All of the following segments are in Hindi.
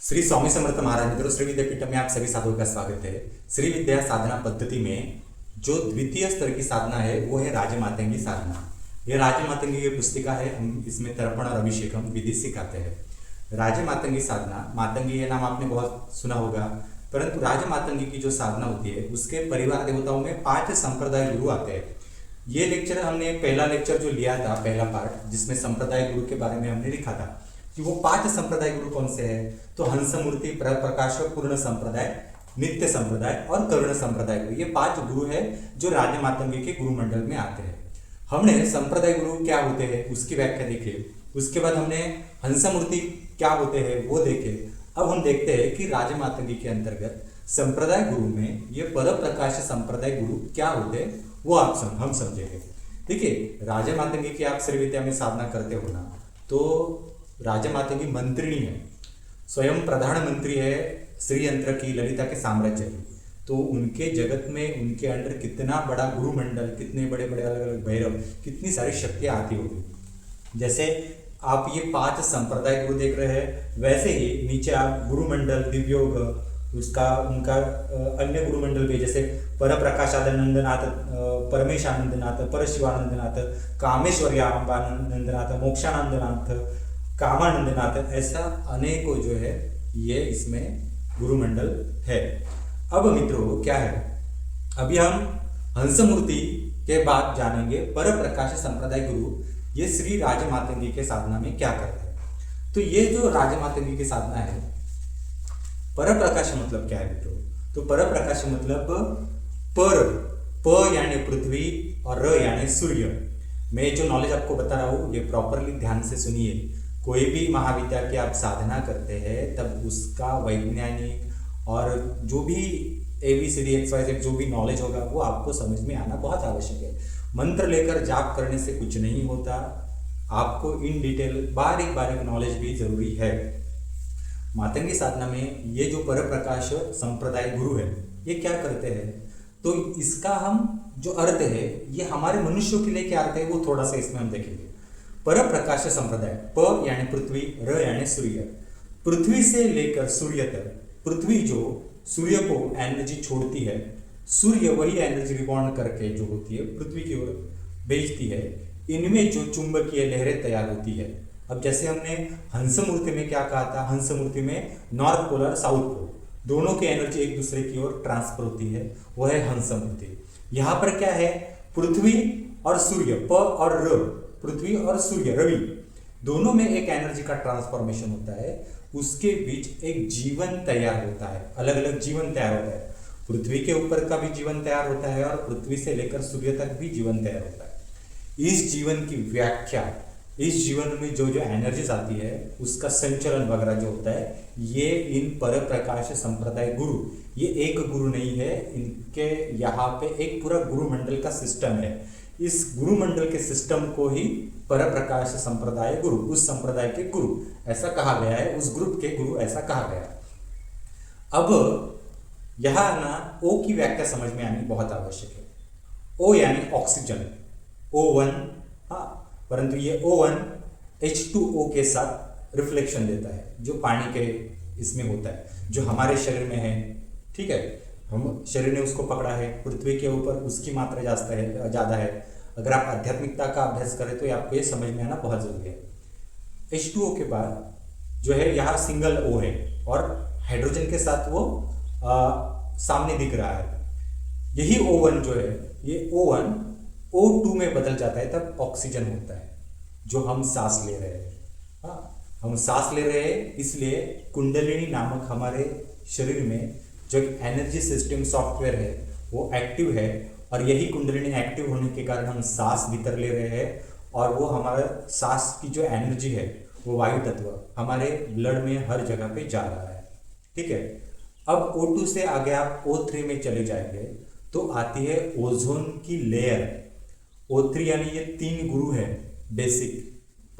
श्री स्वामी समर्थ महाराज मित्रों, श्री विद्यापीठ में आप सभी साधुओं का स्वागत है। श्री विद्या साधना पद्धति में जो द्वितीय स्तर की साधना है वो है राजमातंगी साधना। ये राजमातंगी की पुस्तिका है। हम इसमें तर्पण और अभिषेकम विधि सिखाते हैं। राजमातंगी साधना, मातंगी ये नाम आपने बहुत सुना होगा, परंतु राजमातंगी की जो साधना होती है उसके परिवार देवताओं में 5 संप्रदाय गुरु आते हैं। ये लेक्चर हमने पहला लेक्चर जो लिया था, पहला पार्ट जिसमें संप्रदाय गुरु के बारे में हमने लिखा था कि वो 5 संप्रदाय गुरु कौन से हैं। तो हंसमूर्ति, प्रकाश, पूर्ण संप्रदाय, नित्य संप्रदाय और करुण संप्रदाय गुरु, ये 5 गुरु है जो राजमातंगी के गुरु मंडल में आते हैं। हमने संप्रदाय गुरु क्या होते हैं उसकी व्याख्या देखी, उसके बाद हमने हंसमूर्ति क्या होते हैं वो देखे। अब हम देखते हैं कि राजमातंगी के अंतर्गत संप्रदाय गुरु में ये पर प्रकाश संप्रदाय गुरु क्या होते हैं वो हम समझेंगे। देखिए, राजमातंगी की आप श्री विद्या में साधना करते हो ना, तो राजमातंगी मंत्रिणी है, स्वयं प्रधानमंत्री है श्री यंत्र की, ललिता के साम्राज्य की। तो उनके जगत में उनके अंडर कितना बड़ा गुरु मंडल, कितने बड़े बड़े अलग अलग भैरव, कितनी सारी शक्तियाँ आती होगी। जैसे आप ये 5 संप्रदाय गुरु देख रहे हैं, वैसे ही नीचे आप गुरु मंडल, दिव्योग, उनका अन्य गुरु मंडल भी, जैसे पर प्रकाशानंदनाथ, परमेशानंदनाथ, परशिवानंदनाथ, कामेश्वर्यानंदनाथ, मोक्षानंदनाथ, कामानंदनाथ, ऐसा अनेकों जो है ये इसमें गुरुमंडल है। अब मित्रों क्या है, अभी हम हंसमूर्ति के बाद जानेंगे पर प्रकाश संप्रदाय गुरु ये श्री राजमातंगी के साधना में क्या करते हैं। तो ये जो राजमातंगी की साधना है, पर प्रकाश मतलब क्या है मित्रों? तो पर प्रकाश मतलब प यानी पृथ्वी और र यानी सूर्य। मैं जो नॉलेज आपको बता रहा हूँ ये प्रॉपरली ध्यान से सुनिए। कोई भी महाविद्या की आप साधना करते हैं तब उसका वैज्ञानिक और जो भी ABCD XYZ जो भी नॉलेज होगा वो आपको समझ में आना बहुत आवश्यक है। मंत्र लेकर जाप करने से कुछ नहीं होता, आपको इन डिटेल बारीक बारीक नॉलेज भी जरूरी है। मातंगी साधना में ये जो पर प्रकाश संप्रदाय गुरु है ये क्या करते हैं, तो इसका हम जो अर्थ है ये हमारे मनुष्यों के लिए क्या अर्थ है वो थोड़ा सा इसमें हम देखेंगे। पर प्रकाश संप्रदाय, प यानी पृथ्वी, र यानी सूर्य। पृथ्वी से लेकर सूर्य तक, पृथ्वी जो सूर्य को एनर्जी छोड़ती है, सूर्य वही एनर्जी रिबॉन्ड करके जो होती है पृथ्वी की ओर भेजती है। इनमें जो चुंबकीय लहरें तैयार होती है। अब जैसे हमने हंसमूर्ति में क्या कहा था, हंसमूर्ति में नॉर्थ पोल और साउथ पोल दोनों की एनर्जी एक दूसरे की ओर ट्रांसफर होती है, वो है हंसमूर्ति। यहाँ पर क्या है, पृथ्वी और सूर्य, प और र, पृथ्वी और सूर्य, रवि, दोनों में एक एनर्जी का ट्रांसफॉर्मेशन होता है। उसके बीच एक जीवन तैयार होता है, अलग अलग जीवन तैयार होता है। पृथ्वी के ऊपर का भी जीवन तैयार होता है और पृथ्वी से लेकर सूर्य तक भी जीवन तैयार होता है। इस जीवन की व्याख्या, इस जीवन में जो जो एनर्जीज आती है उसका संचलन वगैरह जो होता है, ये इन पर प्रकाश संप्रदाय गुरु, ये एक गुरु नहीं है, इनके यहाँ पे एक पूरा गुरु मंडल का सिस्टम है। इस गुरु मंडल के सिस्टम को ही पर प्रकाश संप्रदाय गुरु, उस संप्रदाय के गुरु ऐसा कहा गया है, उस ग्रुप के गुरु ऐसा कहा गया है। अब यहाँ ना O की व्याख्या समझ में आनी बहुत आवश्यक है। O यानी ऑक्सीजन, O1, हाँ, परंतु ये O1 H2O के साथ रिफ्लेक्शन देता है जो पानी के इसमें होता है, जो हमारे शरीर में है। ठीक है, हम शरीर ने उसको पकड़ा है, पृथ्वी के ऊपर उसकी मात्रा ज़्यादा है। अगर आप आध्यात्मिकता का अभ्यास करें तो आपको ये समझ में आना बहुत जरूरी है। H2O के बाद जो है यहाँ सिंगल O है और हाइड्रोजन के साथ वो सामने दिख रहा है। यही O1 जो है, ये O1 O2 में बदल जाता है, तब ऑक्सीजन होता है जो हम सांस ले रहे हैं। हाँ, हम सांस ले रहे हैं, इसलिए कुंडलिनी नामक हमारे शरीर में जो एनर्जी सिस्टम सॉफ्टवेयर है वो एक्टिव है, और यही कुंडलिनी एक्टिव होने के कारण हम सांस भीतर ले रहे हैं, और वो हमारे सांस की जो एनर्जी है वो वायु तत्व हमारे ब्लड में हर जगह पे जा रहा है। ठीक है, अब O2 से आगे आप O3 में चले जाएंगे तो आती है ओजोन की लेयर। O3 यानी ये 3 गुरु है बेसिक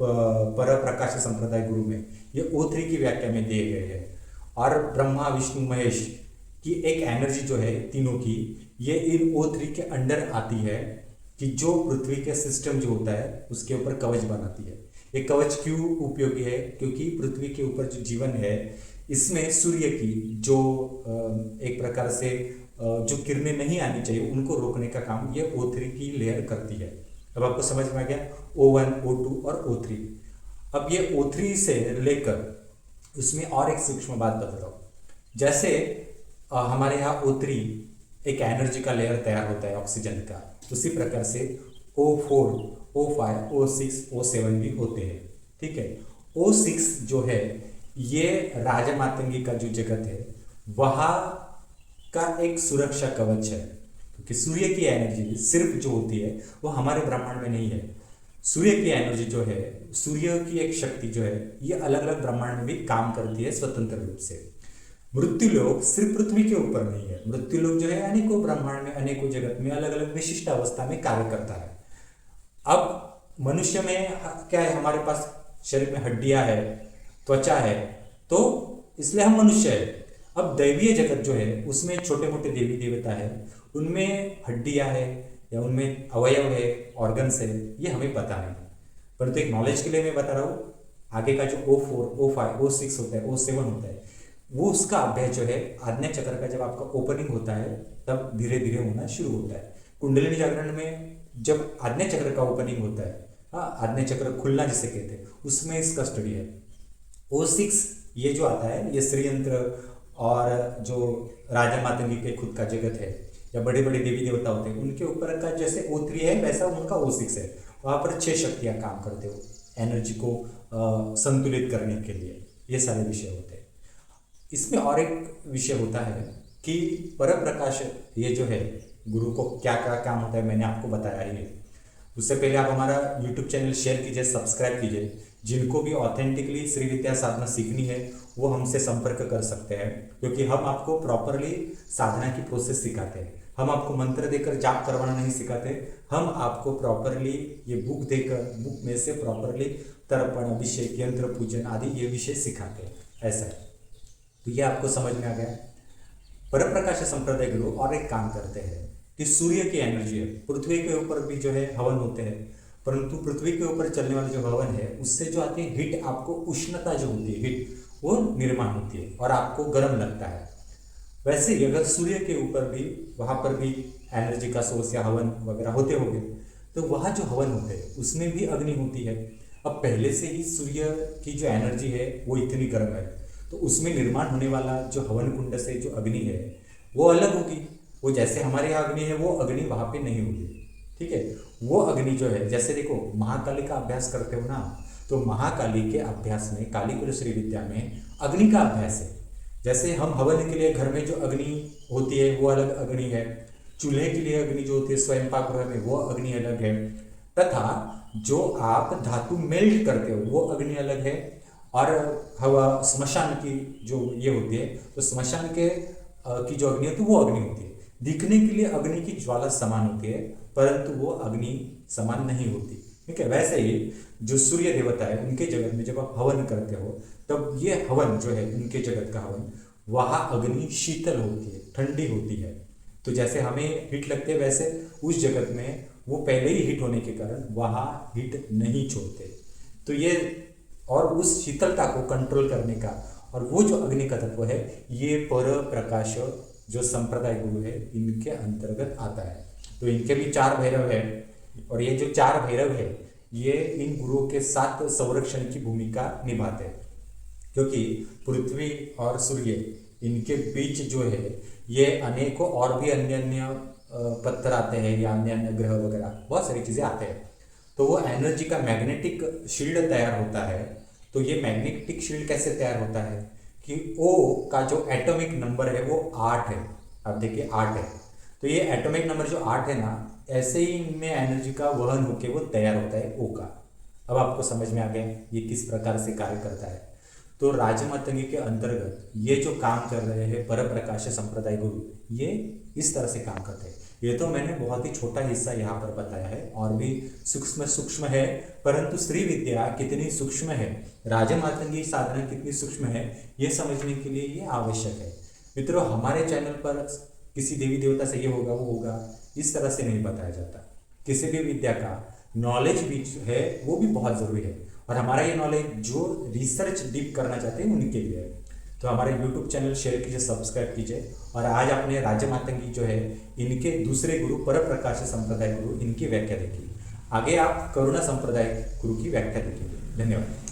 पर प्रकाश संप्रदाय गुरु में, ये O3 की व्याख्या में दिए गए हैं। और ब्रह्मा, विष्णु, महेश की एक एनर्जी जो है तीनों की, ये इन O3 के अंडर आती है कि जो पृथ्वी के सिस्टम जो होता है उसके ऊपर कवच बनाती है। ये कवच क्यों उपयोगी है? क्योंकि पृथ्वी के ऊपर जो जीवन है इसमें सूर्य की जो एक प्रकार से जो किरणें नहीं आनी चाहिए उनको रोकने का काम ये O3 की लेयर करती है। अब आपको समझ में आ गया O1, O2 और O3। अब ये O3 से लेकर उसमें और एक सूक्ष्म बात बता रहा हूँ। जैसे हमारे यहाँ O3 एक एनर्जी का लेयर तैयार होता है ऑक्सीजन का, उसी प्रकार से O4, O5, O6, O7 भी होते हैं। ठीक है, O6 जो है ये राजमातंगी का जो जगत है वहाँ का एक सुरक्षा कवच है, क्योंकि सूर्य की एनर्जी सिर्फ जो होती है वो हमारे ब्रह्मांड में नहीं है। सूर्य की एनर्जी जो है, सूर्य की एक शक्ति जो है ये अलग अलग ब्रह्मांड में भी काम करती है स्वतंत्र रूप से। मृत्युलोक सिर्फ पृथ्वी के ऊपर नहीं है, मृत्युलोक जो है अनेकों ब्रह्मांड में अनेकों जगत में अलग अलग विशिष्ट अवस्था में कार्य करता है। अब मनुष्य में क्या है, हमारे पास शरीर में हड्डियां है, त्वचा है, तो इसलिए हम मनुष्य है। अब दैवीय जगत जो है उसमें छोटे मोटे देवी देवता है, उनमें हड्डियां है या उनमें अवयव है, ऑर्गन्स है, ये हमें पता नहीं। परंतु एक नॉलेज के लिए मैं बता रहा हूँ, आगे का जो O4, O5, O6 होता है, O7 होता है, वो उसका अभ्यास जो है आज्ञा चक्र का जब आपका ओपनिंग होता है तब धीरे धीरे होना शुरू होता है। कुंडलिनी जागरण में जब आज्ञा चक्र का ओपनिंग होता है, हाँ, आज्ञा चक्र खुलना जिसे कहते हैं, उसमें इसका स्टडी है। O6 ये जो आता है ये श्रीयंत्र और जो राजा मातंगी के खुद का जगत है या बड़े बड़े देवी देवता होते हैं उनके ऊपर का जैसे O3 है वैसा उनका O6 है। वहाँ पर 6 शक्तियाँ काम करते हो एनर्जी को संतुलित करने के लिए, ये सारे विषय होते हैं। इसमें और एक विषय होता है कि पर प्रकाश ये जो है गुरु को क्या क्या काम होता है मैंने आपको बताया ही है। उससे पहले आप हमारा यूट्यूब चैनल शेयर कीजिए, सब्सक्राइब कीजिए। जिनको भी ऑथेंटिकली श्री विद्या साधना सीखनी है वो हमसे संपर्क कर सकते हैं, क्योंकि हम आपको प्रॉपरली साधना की प्रोसेस सिखाते हैं। हम आपको मंत्र देकर जाप करवाना नहीं सिखाते, हम आपको प्रॉपरली ये बुक देकर, बुक में से प्रॉपरली तर्पण, अभिषेक, यंत्र पूजन आदि ये विषय सिखाते हैं। ऐसा है, तो ये आपको समझ में आ गया। पर प्रकाश संप्रदाय गुरु और एक काम करते हैं कि सूर्य की एनर्जी है, पृथ्वी के ऊपर भी जो है हवन होते हैं, परंतु पृथ्वी के ऊपर चलने वाले जो हवन है उससे जो आती है हीट, आपको उष्णता जो होती है हीट वो निर्माण होती है और आपको गर्म लगता है। वैसे ही अगर सूर्य के ऊपर भी, वहाँ पर भी एनर्जी का सोर्स या हवन वगैरह होते होंगे, तो वहाँ जो हवन होते हैं उसमें भी अग्नि होती है। अब पहले से ही सूर्य की जो एनर्जी है वो इतनी गर्म है, तो उसमें निर्माण होने वाला जो हवन कुंड से जो अग्नि है वो अलग होगी। वो जैसे हमारे यहाँ अग्नि है वो अग्नि वहाँ पे नहीं होगी। ठीक है, वो अग्नि जो है, जैसे देखो महाकाली का अभ्यास करते हो ना, तो महाकाली के अभ्यास में, काली कुल श्री विद्या में अग्नि का अभ्यास है। जैसे हम हवन के लिए घर में जो अग्नि होती है वो अलग अग्नि है, चूल्हे के लिए अग्नि जो होती है स्वयंपाक गृह में वो अग्नि अलग है, तथा जो आप धातु मेल्ट करते हो वो अग्नि अलग है। और हवा स्मशान की जो ये होती है, तो स्मशान के की जो अग्नि होती है वो अग्नि होती है। दिखने के लिए अग्नि की ज्वाला समान होती है, परंतु वो अग्नि समान नहीं होती। ठीक है, वैसे ही जो सूर्य देवता है उनके जगत में जब आप हवन करते हो तब ये हवन जो है उनके जगत का हवन, वहाँ अग्नि शीतल होती है, ठंडी होती है। तो जैसे हमें हीट लगती है वैसे उस जगत में वो पहले ही हीट होने के कारण वहाँ हीट नहीं छोड़ते। तो ये और उस शीतलता को कंट्रोल करने का, और वो जो अग्नि का तत्व है ये पर प्रकाश जो संप्रदाय गुरु है इनके अंतर्गत आता है। तो इनके भी 4 भैरव है, और ये जो 4 भैरव है ये इन गुरुओं के साथ संरक्षण की भूमिका निभाते हैं, क्योंकि पृथ्वी और सूर्य इनके बीच जो है ये अनेकों और भी अन्य अन्य पत्थर आते हैं या अन्य अन्य ग्रह वगैरह बहुत सारी चीज़ें आते हैं। तो वो एनर्जी का मैग्नेटिक शील्ड तैयार होता है। तो ये मैग्नेटिक शील्ड कैसे तैयार होता है कि O का जो एटॉमिक नंबर है वो 8 है। अब देखिए 8 है, तो ये एटॉमिक नंबर जो 8 है ना, ऐसे ही इनमें एनर्जी का वहन होके वो तैयार होता है O का। अब आपको समझ में आ गया ये किस प्रकार से कार्य करता है। तो राजमातंगी के अंतर्गत ये जो काम कर रहे हैं पर प्रकाश संप्रदाय गुरु, ये इस तरह से काम करते हैं। ये तो मैंने बहुत ही छोटा हिस्सा यहाँ पर बताया है, और भी सूक्ष्म सूक्ष्म है, परंतु श्री विद्या कितनी सूक्ष्म है, राजमातंगी साधना कितनी सूक्ष्म है, ये समझने के लिए ये आवश्यक है। मित्रों, हमारे चैनल पर किसी देवी देवता से ये होगा वो होगा इस तरह से नहीं बताया जाता। किसी भी विद्या का नॉलेज भी है वो भी बहुत ज़रूरी है। और हमारा ये नॉलेज जो रिसर्च डीप करना चाहते हैं उनके लिए है। तो हमारे यूट्यूब चैनल शेयर कीजिए, सब्सक्राइब कीजिए। और आज आपने राज्य मातंगी जो है इनके दूसरे गुरु पर प्रकाश संप्रदाय गुरु इनकी व्याख्या देखी। आगे आप करुणा संप्रदाय गुरु की व्याख्या देखेंगे। धन्यवाद।